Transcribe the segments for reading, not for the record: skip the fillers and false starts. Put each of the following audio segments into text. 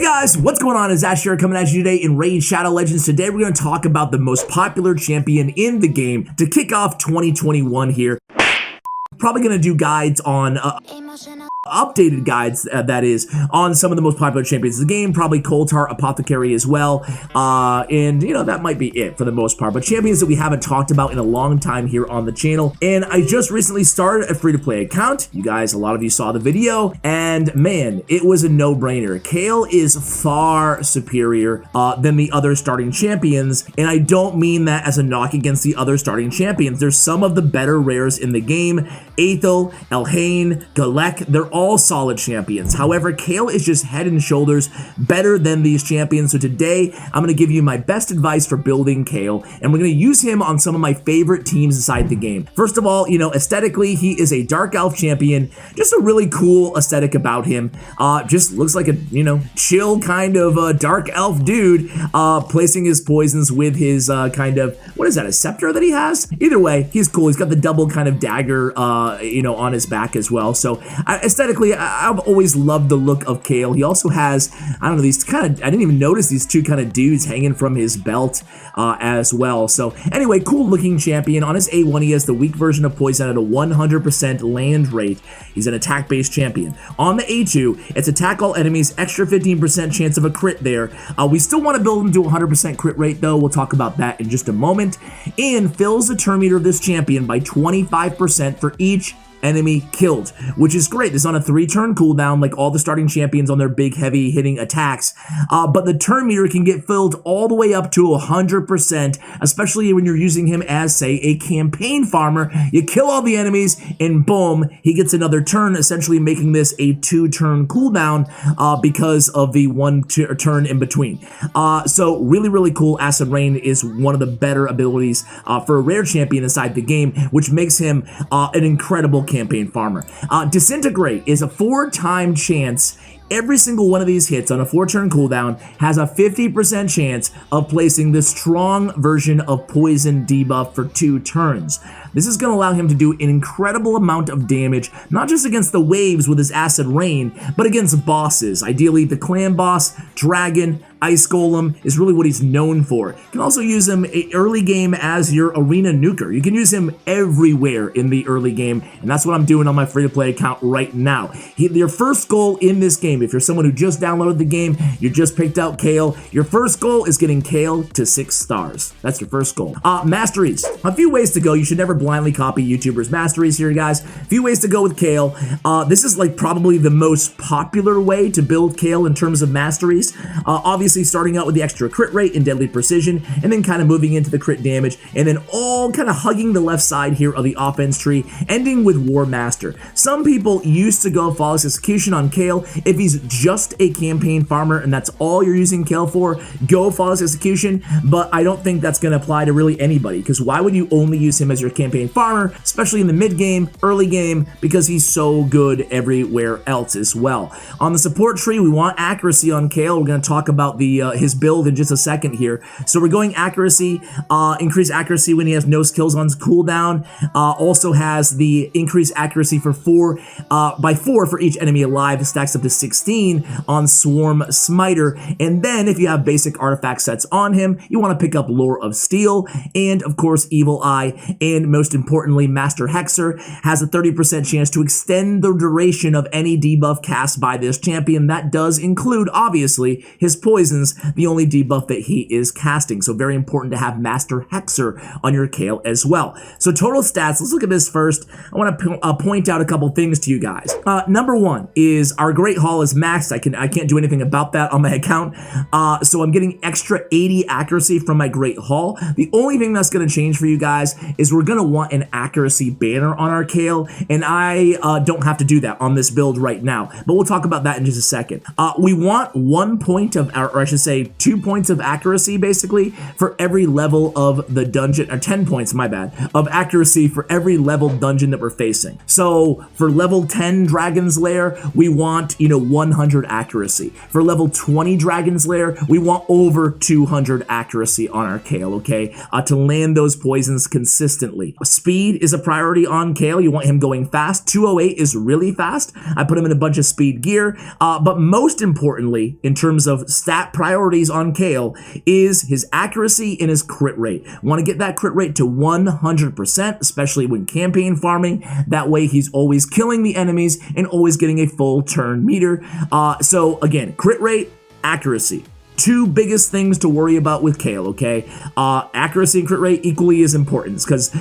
Guys, what's going on? It's Ash here coming at you today in Raid Shadow Legends. Today we're going to talk about the most popular champion in the game to kick off 2021 here. Probably going to do guides on updated guides, that is, on some of the most popular champions of the game, probably Coulthart, Apothecary as well, and you know, that might be it for the most part, but champions that we haven't talked about in a long time here on the channel. And I just recently started a free-to-play account. You guys, a lot of you saw the video, and man, it was a no-brainer. Kael is far superior than the other starting champions, and I don't mean that as a knock against the other starting champions. There's some of the better rares in the game. Aethel, Elhain, Galek, they're all solid champions. However, Kael is just head and shoulders better than these champions. So today, I'm going to give you my best advice for building Kael, and we're going to use him on some of my favorite teams inside the game. First of all, you know, aesthetically, he is a Dark Elf champion. Just a really cool aesthetic about him. Just looks like a, you know, chill kind of Dark Elf dude, placing his poisons with his kind of, what is that, a scepter that he has? Either way, he's cool. He's got the double kind of dagger, you know, on his back as well. So aesthetically, I've always loved the look of Kael. He also has, I don't know, these kind of, I didn't even notice these two kind of dudes hanging from his belt as well. So anyway, cool looking champion. On his A1, he has the weak version of poison at a 100% land rate. He's an attack based champion. On the A2, it's attack all enemies, extra 15% chance of a crit there. We still want to build him to 100% crit rate though. We'll talk about that in just a moment. And fills the turn meter of this champion by 25% for each enemy killed, which is great. This is on a 3-turn cooldown like all the starting champions on their big heavy hitting attacks, but the turn meter can get filled all the way up to 100%, especially when you're using him as, say, a campaign farmer. You kill all the enemies and boom, he gets another turn, essentially making this a 2-turn cooldown because of the 1 turn in between. So really cool. Acid Rain is one of the better abilities for a rare champion inside the game, which makes him an incredible campaign farmer. Disintegrate is a 4-time chance. Every single one of these hits on a 4-turn cooldown has a 50% chance of placing the strong version of poison debuff for 2 turns. This is going to allow him to do an incredible amount of damage, not just against the waves with his Acid Rain, but against bosses. Ideally, the clan boss, dragon, Ice Golem is really what he's known for. You can also use him early game as your arena nuker. You can use him everywhere in the early game, and that's what I'm doing on my free-to-play account right now. Your first goal in this game, if you're someone who just downloaded the game, you just picked out Kael, your first goal is getting Kael to 6 stars. That's your first goal. Masteries. A few ways to go. You should never blindly copy YouTubers' masteries here, guys. A few ways to go with Kael. This is like probably the most popular way to build Kael in terms of masteries. Obviously starting out with the extra crit rate and deadly precision, and then kind of moving into the crit damage, and then all kind of hugging the left side here of the offense tree, ending with War Master. Some people used to go Flawless Execution on Kael. If he's just a campaign farmer and that's all you're using Kael for, go Flawless Execution, but I don't think that's going to apply to really anybody, because why would you only use him as your campaign farmer, especially in the mid game, early game, because he's so good everywhere else as well. On the support tree, we want accuracy on Kael. We're going to talk about his build in just a second here. So we're going accuracy, increase accuracy when he has no skills on cooldown. Also has the increased accuracy for 4 by 4 for each enemy alive. Stacks up to 16 on Swarm Smiter. And then if you have basic artifact sets on him, you want to pick up Lore of Steel and of course Evil Eye, and most importantly Master Hexer has a 30% chance to extend the duration of any debuff cast by this champion. That does include obviously his poison, the only debuff that he is casting. So very important to have Master Hexer on your Kael as well. So total stats, let's look at this first. I want to point out a couple things to you guys. Number 1 is our Great Hall is maxed. I can't do anything about that on my account. So I'm getting extra 80 accuracy from my Great Hall. The only thing that's going to change for you guys is we're going to want an accuracy banner on our Kael, and I don't have to do that on this build right now, but we'll talk about that in just a second. We want 1 point of our, or I should say 2 points of accuracy basically for every level of the dungeon, or 10 points, my bad, of accuracy for every level dungeon that we're facing. So for level 10 Dragon's Lair, we want, you know, 100 accuracy. For level 20 Dragon's Lair, we want over 200 accuracy on our Kael, okay? To land those poisons consistently. Speed is a priority on Kael. You want him going fast. 208 is really fast. I put him in a bunch of speed gear. But most importantly, in terms of stat priorities on Kael, is his accuracy and his crit rate. Want to get that crit rate to 100%, especially when campaign farming. That way he's always killing the enemies and always getting a full turn meter. So again, crit rate, accuracy. Two biggest things to worry about with Kael, okay? Accuracy and crit rate equally as important, because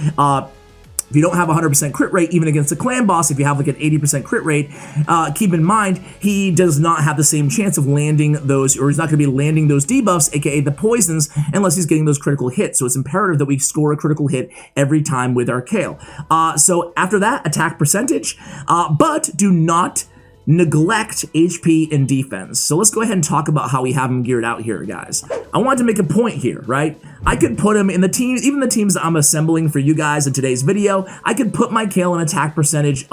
if you don't have 100% crit rate, even against a clan boss, if you have like an 80% crit rate, keep in mind, he does not have the same chance of landing those, or he's not going to be landing those debuffs, aka the poisons, unless he's getting those critical hits. So it's imperative that we score a critical hit every time with our Kael. So after that, attack percentage, but do not neglect HP and defense. So let's go ahead and talk about how we have him geared out here, guys. I wanted to make a point here, right? I could put him in the teams, even the teams that I'm assembling for you guys in today's video, I could put my Kael in attack percentage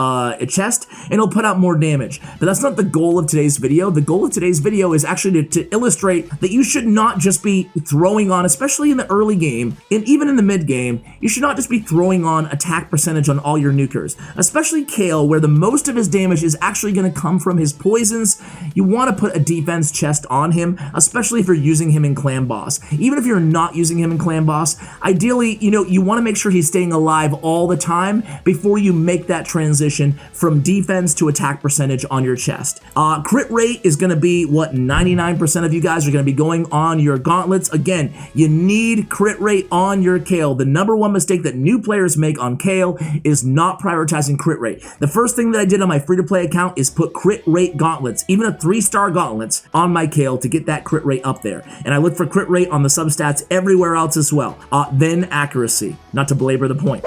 chest, and it'll put out more damage. But that's not the goal of today's video. The goal of today's video is actually to illustrate that you should not just be throwing on, especially in the early game, and even in the mid game, you should not just be throwing on attack percentage on all your nukers. Especially Kael, where the most of his damage is actually going to come from his poisons. You want to put a defense chest on him, especially if you're using him in clan boss. Even if you're not using him in clan boss, ideally, you want to make sure he's staying alive all the time before you make that transition from defense to attack percentage on your chest. Crit rate is going to be what 99% of you guys are going to be going on your gauntlets. Again, you need crit rate on your Kael. The number one mistake that new players make on Kael is not prioritizing crit rate. The first thing that I did on my free-to-play account is put crit rate gauntlets, even a 3-star gauntlets, on my Kael to get that crit rate up there. And I look for crit rate on the substats everywhere else as well. Then accuracy, not to belabor the point.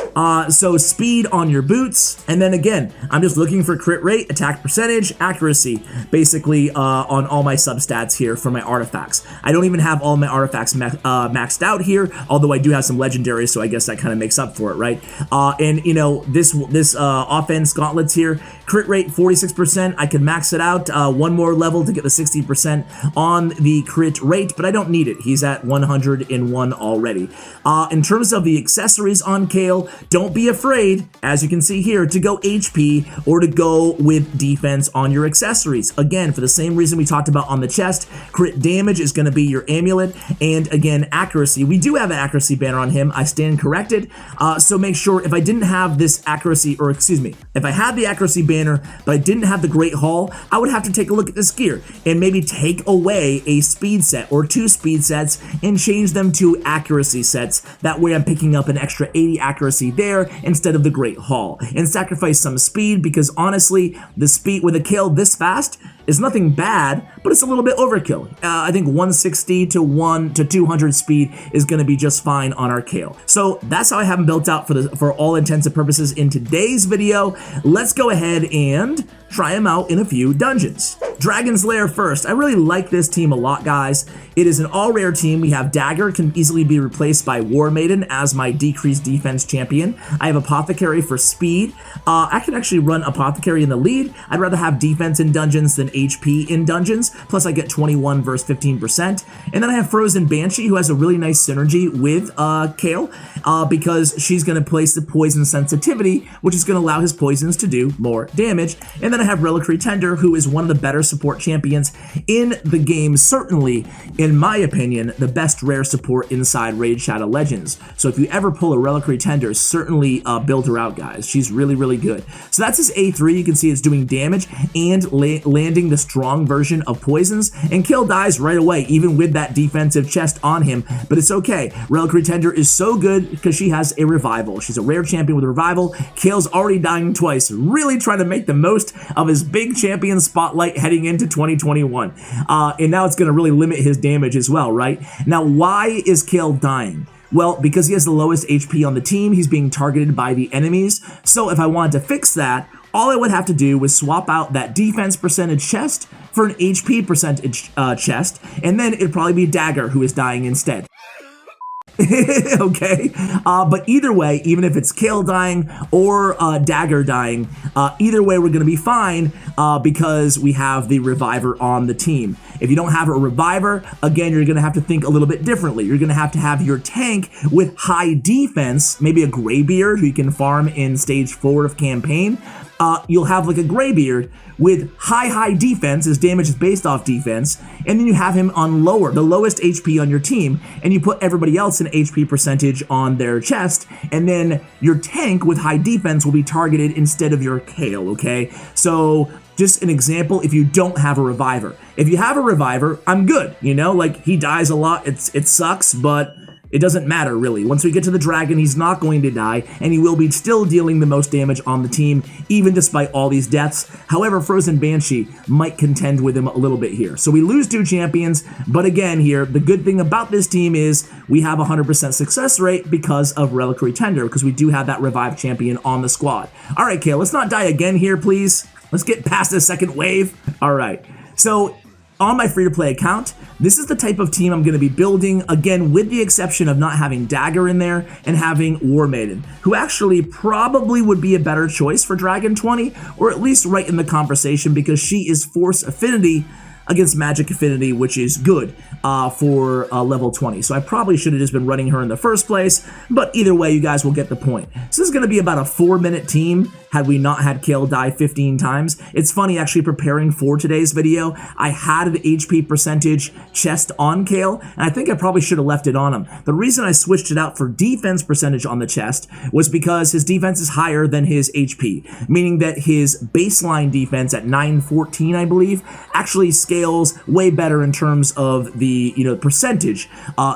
So speed on your boots, and then again, I'm just looking for crit rate, attack percentage, accuracy, basically on all my substats here for my artifacts. I don't even have all my artifacts maxed out here, although I do have some legendaries, so I guess that kind of makes up for it, right? And this offense gauntlets here, crit rate 46%. I can max it out one more level to get the 60% on the crit rate, but I don't need it. He's at 101 already. In terms of the accessories on Kael, don't be afraid, as you can see here, to go HP or to go with defense on your accessories. Again, for the same reason we talked about on the chest, crit damage is going to be your amulet, and again, accuracy. We do have an accuracy banner on him. I stand corrected. So make sure, if I didn't have this accuracy, or excuse me, if I had the accuracy banner, but I didn't have the Great Hall, I would have to take a look at this gear and maybe take away a speed set or 2 speed sets and change them to accuracy sets. That way I'm picking up an extra 80 accuracy there instead of the Great Hall, and sacrifice some speed, because honestly, the speed with a Kael this fast is nothing bad, but it's a little bit overkill. I think 160 to 200 speed is going to be just fine on our Kael. So that's how I have him built out for all intents and purposes in today's video. Let's go ahead and try him out in a few dungeons. Dragon's Lair first. I really like this team a lot, guys. It is an all-rare team. We have Dagger, can easily be replaced by War Maiden as my decreased defense champion. I have Apothecary for speed. I can actually run Apothecary in the lead. I'd rather have defense in dungeons than HP in dungeons. Plus I get 21 versus 15%. And then I have Frozen Banshee, who has a really nice synergy with Kael, because she's going to place the poison sensitivity, which is going to allow his poisons to do more damage. And then I have Reliquary Tender, who is one of the better support champions in the game. Certainly, in my opinion, the best rare support inside Raid Shadow Legends. So if you ever pull a Reliquary Tender, certainly build her out, guys. She's really, really good. So that's his A3. You can see it's doing damage and landing the strong version of poisons. And Kael dies right away, even with that defensive chest on him. But it's okay. Reliquary Tender is so good because she has a revival. She's a rare champion with a revival. Kael's already dying twice, really trying to make the most of his big champion spotlight heading into 2021. And now it's going to really limit his damage as well, right? Now, why is Kael dying? Well, because he has the lowest HP on the team, he's being targeted by the enemies. So if I wanted to fix that, all I would have to do was swap out that defense percentage chest for an HP percentage chest, and then it'd probably be Dagger who is dying instead. Okay, but either way, even if it's Kael dying or Dagger dying, either way we're going to be fine because we have the reviver on the team. If you don't have a reviver, again, you're going to have to think a little bit differently. You're going to have your tank with high defense, maybe a Graybeard who you can farm in stage 4 of campaign. You'll have like a Graybeard with high defense. His damage is based off defense, and then you have him on the lowest HP on your team, and you put everybody else in HP percentage on their chest, and then your tank with high defense will be targeted instead of your Kael, okay? So just an example, if you don't have a reviver. If you have a reviver, I'm good, you know, like he dies a lot, it sucks, but it doesn't matter really. Once we get to the dragon, he's not going to die, and he will be still dealing the most damage on the team, even despite all these deaths. However, Frozen Banshee might contend with him a little bit here. So we lose 2 champions, but again here, the good thing about this team is we have 100% success rate because of Reliquary Tender, because we do have that revived champion on the squad. All right, Kael, let's not die again here, please. Let's get past the second wave. All right, so on my free-to-play account, this is the type of team I'm going to be building, again, with the exception of not having Dagger in there and having War Maiden, who actually probably would be a better choice for Dragon 20, or at least right in the conversation, because she is Force Affinity against Magic Affinity, which is good for level 20. So I probably should have just been running her in the first place, but either way, you guys will get the point. So this is going to be about a 4-minute team had we not had Kael die 15 times. It's funny, actually, preparing for today's video, I had an HP percentage chest on Kael, and I think I probably should have left it on him. The reason I switched it out for defense percentage on the chest was because his defense is higher than his HP, meaning that his baseline defense at 914, I believe, actually scales way better in terms of the percentage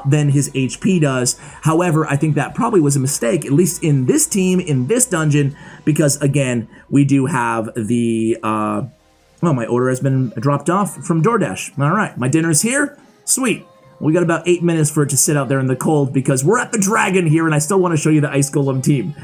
than his HP does. However, I think that probably was a mistake, at least in this team, in this dungeon, because again, we do have the well, my order has been dropped off from DoorDash. All right, my dinner's here. Sweet. We got about 8 minutes for it to sit out there in the cold because we're at the dragon here, and I still want to show you the Ice Golem team.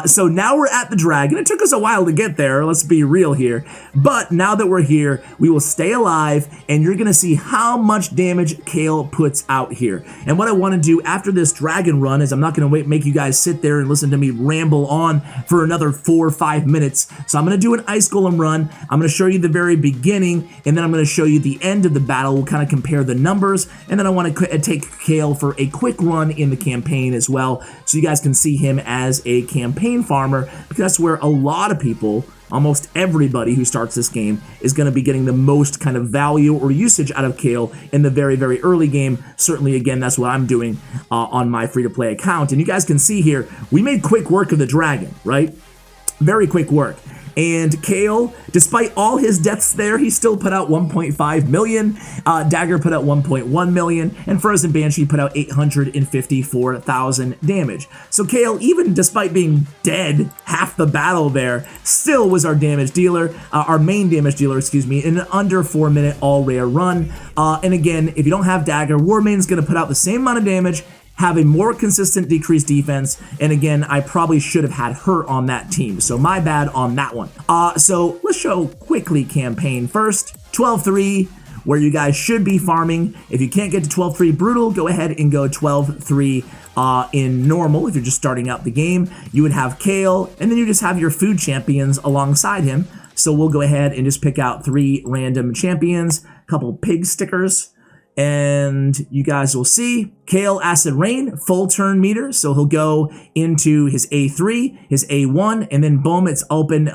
So now we're at the dragon. It took us a while to get there, let's be real here. But now that we're here, we will stay alive, and you're going to see how much damage Kael puts out here. And what I want to do after this dragon run is I'm not going to make you guys sit there and listen to me ramble on for another 4 or 5 minutes. So I'm going to do an Ice Golem run. I'm going to show you the very beginning, and then I'm going to show you the end of the battle. We'll kind of compare the numbers, and then I want to take Kael for a quick run in the campaign as well, so you guys can see him as a campaign farmer, because that's where a lot of people, almost everybody who starts this game, is going to be getting the most kind of value or usage out of Kael in the very, very early game. Certainly, again, that's what I'm doing on my free-to-play account. And you guys can see here, we made quick work of the dragon, right? Very quick work. And Kael, despite all his deaths there, he still put out 1.5 million. Dagger put out 1.1 million. And Frozen Banshee put out 854,000 damage. So Kael, even despite being dead half the battle there, still was our damage dealer, our main damage dealer, excuse me, in an under 4-minute all-rare run. And again, if you don't have Dagger, War Maiden's going to put out the same amount of damage, have a more consistent decreased defense, and again, I probably should have had her on that team, so my bad on that one. So let's show quickly campaign first. 12-3, where you guys should be farming. If you can't get to 12-3 brutal, go ahead and go 12-3 in normal. If you're just starting out the game, you would have Kael, and then you just have your food champions alongside him. So we'll go ahead and just pick out 3 random champions, a couple pig stickers, and you guys will see Kael Acid Rain, full turn meter, so he'll go into his A3, his A1, and then boom, it's open.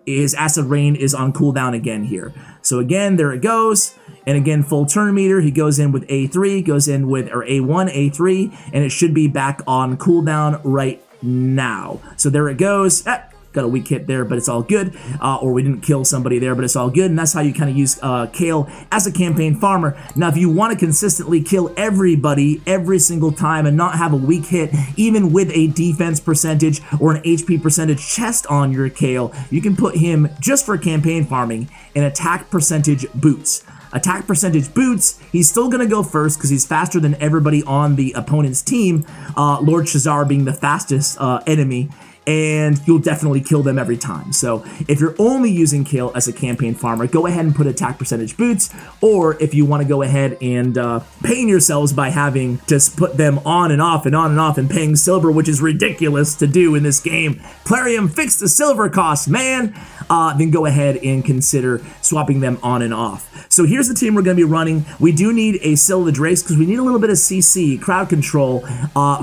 His Acid Rain is on cooldown again here. So again, there it goes, and again, full turn meter, he goes in with A3, goes in with, or A1, A3, and it should be back on cooldown right now. So there it goes. Got a weak hit there, but it's all good. Or we didn't kill somebody there, but it's all good. And that's how you kind of use Kael as a campaign farmer. Now, if you want to consistently kill everybody every single time and not have a weak hit, even with a defense percentage or an HP percentage chest on your Kael, you can put him just for campaign farming in attack percentage boots. Attack percentage boots, he's still going to go first because he's faster than everybody on the opponent's team, Lord Shazar being the fastest enemy. and you'll definitely kill them every time. So if you're only using Kael as a campaign farmer, go ahead and put attack percentage boots, or if you want to go ahead and pain yourselves by having to put them on and off and on and off and paying silver, which is ridiculous to do in this game. Plarium, fix the silver cost, man. Then go ahead and consider swapping them on and off. So here's the team we're going to be running. We do need a Syl the Drakes because we need a little bit of CC, crowd control,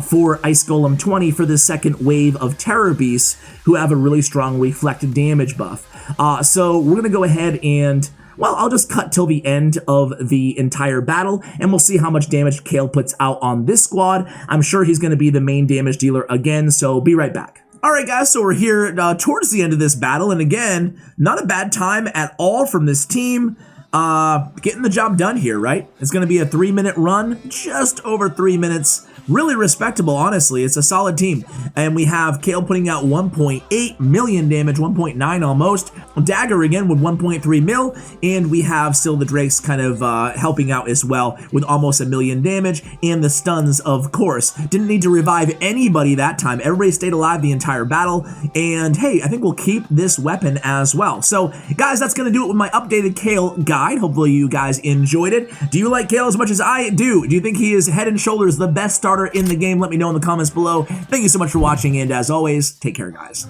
for Ice Golem 20 for the second wave of Terror Beasts who have a really strong reflected damage buff. So we're going to go ahead and, well, I'll just cut till the end of the entire battle, and we'll see how much damage Kael puts out on this squad. I'm sure he's going to be the main damage dealer again, so be right back. Alright guys, so we're here towards the end of this battle, and again, not a bad time at all from this team. Getting the job done here, right? It's going to be a 3-minute run, just over 3 minutes. Really respectable, honestly. It's a solid team. And we have Kael putting out 1.8 million damage, 1.9 almost. Dagger again with 1.3 mil. And we have Syl the Drakes kind of helping out as well with almost 1 million damage. And the stuns, of course. Didn't need to revive anybody that time. Everybody stayed alive the entire battle. And hey, I think we'll keep this weapon as well. So guys, that's going to do it with my updated Kael guide. Hopefully you guys enjoyed it. Do you like Kael as much as I do? Do you think he is head and shoulders the best starter in the game? Let me know in the comments below. Thank you so much for watching, and as always, take care, guys.